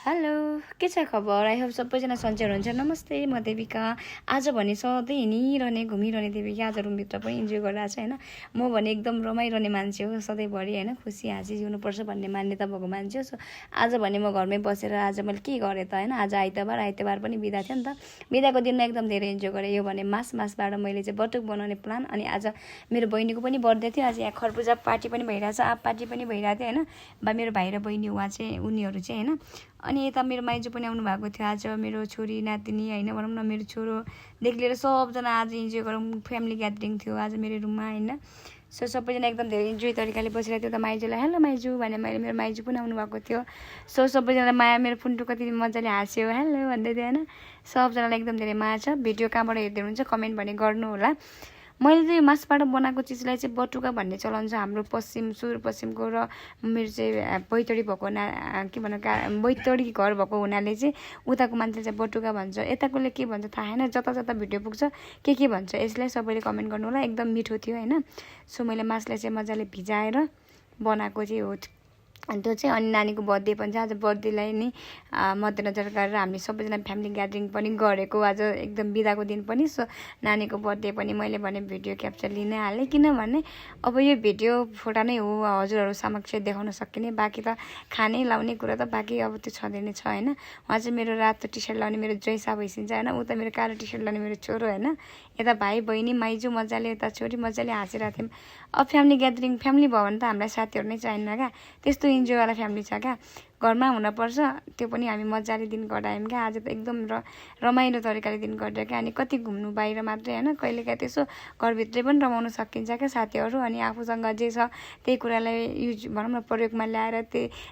Hello के छ खबर आई होप सबैजना सन्चै हुनुहुन्छ। नमस्ते म देविका। आज भने सधैँ हिँडिरहने घुमिरहने देविका आज रुमभित्र पनि इन्जोय गरिरहेको छ होइन। म भने एकदम रमाइरहने मान्छे हो सधैँभरि होइन। खुसी हाँसी जिउनुपर्छ भन्ने मान्यता भएको मान्छे हो। सो आज भने म घरमै बसेर आज मैले के गरेँ त होइन। आज आइतबार पनि बिदा थियो नि त। बिदाको दिनमा एकदम धेरै इन्जोय गरेँ। यो भने मासबाट मैले चाहिँ बटुक बनाउने प्लान। अनि आज मेरो बहिनीको पनि बर्थडे थियो। आज यहाँ खरबुजा पार्टी पनि भइरहेछ, आप पार्टी पनि भइरहेको थियो होइन। मेरो भाइ र बहिनी उनीहरू चाहिँ होइन। अनि यता मेरो माइजू पनि आउनु भएको थियो। आज मेरो छोरी नातिनी होइन भनौँ न, मेरो छोरोदेखि लिएर सबजना आज इन्जोय गरौँ, फ्यामिली ग्यादरिङ थियो आज मेरो रुममा होइन। सो सबैजना एकदम धेरै इन्जोय तरिकाले बसिरहेको थियो। त माइजूलाई हेलो माइजू भने मैले, मेरो माइजू पनि आउनु भएको थियो। सो सबैजनालाई माया, मेरो पुन्टु कति मजाले हाँस्यो हेलो भन्दै थियो होइन। सबजनालाई एकदम धेरै माया छ। भिडियो कहाँबाट हेर्दै हुनुहुन्छ कमेन्ट भने गर्नु होला। मैले चाहिँ मासबाट बनाएको चिजलाई चाहिँ बटुका भन्ने चलन छ हाम्रो सुदूरपश्चिमको। र मेरो चाहिँ बैतडी भएको के भन्नु बैतडी घर भएको हुनाले चाहिँ उताको मान्छेले चाहिँ बटुका भन्छ, यताकोले के भन्छ थाहा छैन। जता जता भिडियो पुग्छ के भन्छ यसलाई सबैले कमेन्ट गर्नु होला। एकदम मिठो थियो होइन। सो मैले मासलाई चाहिँ मजाले भिजाएर बनाएको चाहिँ हो त्यो चाहिँ। अनि नानीको बर्थडे पनि छ आज। बर्थडेलाई नि मध्यनजर गरेर हामीले सबैजना फ्यामिली ग्यादरिङ पनि गरेको आज एकदम बिदाको दिन पनि। सो नानीको बर्थडे पनि मैले भने भिडियो क्याप्चर लिन हालेँ, किनभने अब यो भिडियो फोटो नै हो हजुरहरू समक्ष देखाउन सकिने। बाँकी त खाने लाउने कुरा त बाँकी अब त्यो छँदै नै छ होइन। उहाँ चाहिँ मेरो रातो टी सर्ट लाउने मेरो जैसा भइसिन्छ होइन। उता मेरो कालो टी सर्ट लाउने मेरो छोरो होइन। यता भाइ बहिनी माइजू मजाले, यता छोरी मजाले हाँसिरहेको थियौँ। अब फ्यामिली ग्यादरिङ फ्यामिली भयो भने त हामीलाई साथीहरू नै चाहिन्न क्या। त्यस्तो इन्जोयवाला फ्यामिली छ क्या। घरमा हुनपर्छ, त्यो पनि हामी मजाले दिन कटायौँ क्या। आज त एकदम रमाइलो तरिकाले दिन कट्यो क्या। अनि कति घुम्नु बाहिर मात्रै होइन, कहिलेकाहीँ त्यसो घरभित्रै पनि रमाउन सकिन्छ क्या साथीहरू। अनि आफूसँग जे छ त्यही कुरालाई भनौँ न प्रयोगमा ल्याएर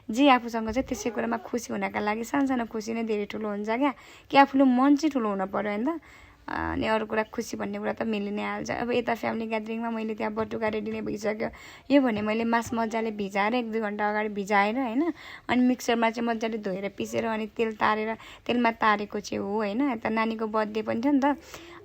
जे आफूसँग छ त्यसै कुरामा खुसी हुनका लागि सानो खुसी नै धेरै ठुलो हुन्छ क्या। कि आफूले मन चाहिँ ठुलो हुनु पऱ्यो होइन त। अनि अरू कुरा खुसी भन्ने कुरा त मिलि नै हाल्छ। अब यता फ्यामिली ग्यादरिङमा मैले त्यहाँ बटुका रेडी नै भइसक्यो। यो भने मैले मास मजाले भिजाएर 1-2 घन्टा अगाडि भिजाएर होइन। अनि मिक्सरमा चाहिँ मजाले धोएर पिसेर अनि तेलमा तारेको चाहिँ हो होइन। यता नानीको बर्थडे पनि थियो नि त।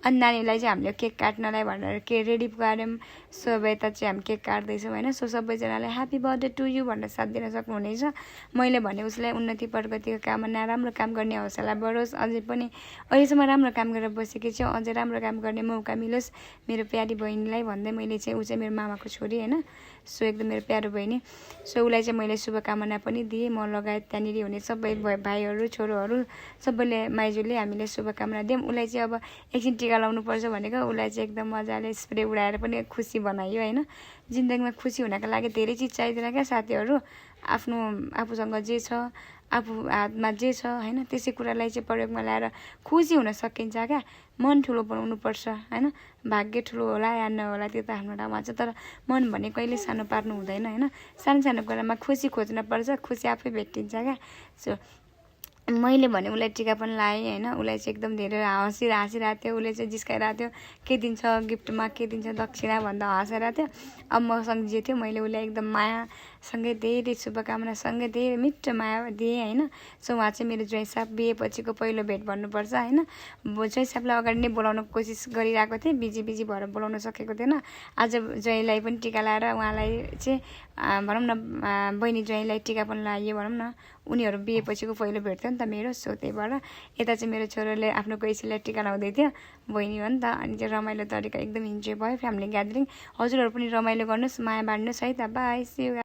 अनि नानीलाई चाहिँ हामीले केक काट्नलाई भनेर के रेडी गऱ्यौँ। सो अब यता चाहिँ हामी केक काट्दैछौँ होइन। सो सबैजनालाई ह्याप्पी बर्थडे टु यु भनेर साथ दिन सक्नुहुनेछ। मैले भने उसलाई उन्नति प्रगतिको कामना, राम्रो काम गर्ने हौसला बढोस्। अझै पनि अहिलेसम्म राम्रो काम गरेर बसेकी छु, अझै राम्रो काम गर्ने मौका मिलोस् मेरो प्यारी बहिनीलाई भन्दै मैले चाहिँ ऊ चाहिँ मेरो मामाको छोरी होइन। सो एकदम मेरो प्यारो बहिनी। सो उसलाई चाहिँ मैले शुभकामना पनि दिएँ। म लगायत त्यहाँनिर हुने सबै भाइहरू छोरोहरू सबैले माइजूले हामीले शुभकामना दियौँ। उसलाई चाहिँ अब एकछिन टिका लाउनुपर्छ भनेको उसलाई चाहिँ एकदम मजाले स्प्रे उडाएर पनि खुसी बनायो होइन। जिन्दगीमा खुसी हुनका लागि धेरै चिज चाहिँदैन क्या साथीहरू। आफूसँग जे छ, आफू हातमा जे छ होइन त्यसै कुरालाई चाहिँ प्रयोगमा ल्याएर खुसी हुन सकिन्छ क्या। मन ठुलो बनाउनुपर्छ होइन। भाग्य ठुलो होला या नहोला त्यो त आफ्नो ठाउँमा छ, तर मन भने कहिले सानो पार्नु हुँदैन होइन। सानो कुरामा खुसी खोज्नुपर्छ, खुसी आफै भेटिन्छ क्या। सो मैले भने उसलाई टिका पनि लाएँ होइन। उसलाई चाहिँ एकदम धेरै हाँसिरहेको थियो। उसले चाहिँ जिस्काइरहेको थियो के दिन्छ गिफ्टमा, के दिन्छ दक्षिणा भन्दा हाँसिरहेको थियो। अब मसँग जे थियो मैले उसलाई एकदम मायासँगै धेरै शुभकामनासँगै धेरै मिठो माया दिएँ होइन। सो उहाँ चाहिँ मेरो ज्वाइँ बिहेपछिको पहिलो भेट भन्नुपर्छ होइन। ज्वाइँ अगाडि नै बोलाउन कोसिस गरिरहेको थिएँ, बिजी भएर बोलाउन सकेको थिएन। आज ज्वाइँलाई पनि टिका लाएर उहाँलाई चाहिँ भनौँ न बहिनी ज्वाइँलाई टिका पनि लगाइयो भनौँ न। उनीहरू बिहेपछिको पहिलो भेट थियो नि त मेरो। सो त्यही भएर यता चाहिँ मेरो छोरोले आफ्नो कैसीलाई टिका लाउँदै थियो, बहिनी हो नि त। अनि चाहिँ रमाइलो तरिका एकदम इन्जोय भयो फ्यामिली ग्यादरिङ। हजुरहरू पनि रमाइलो गर्नुहोस्, माया बाँड्नुहोस् है त। Bye, see you.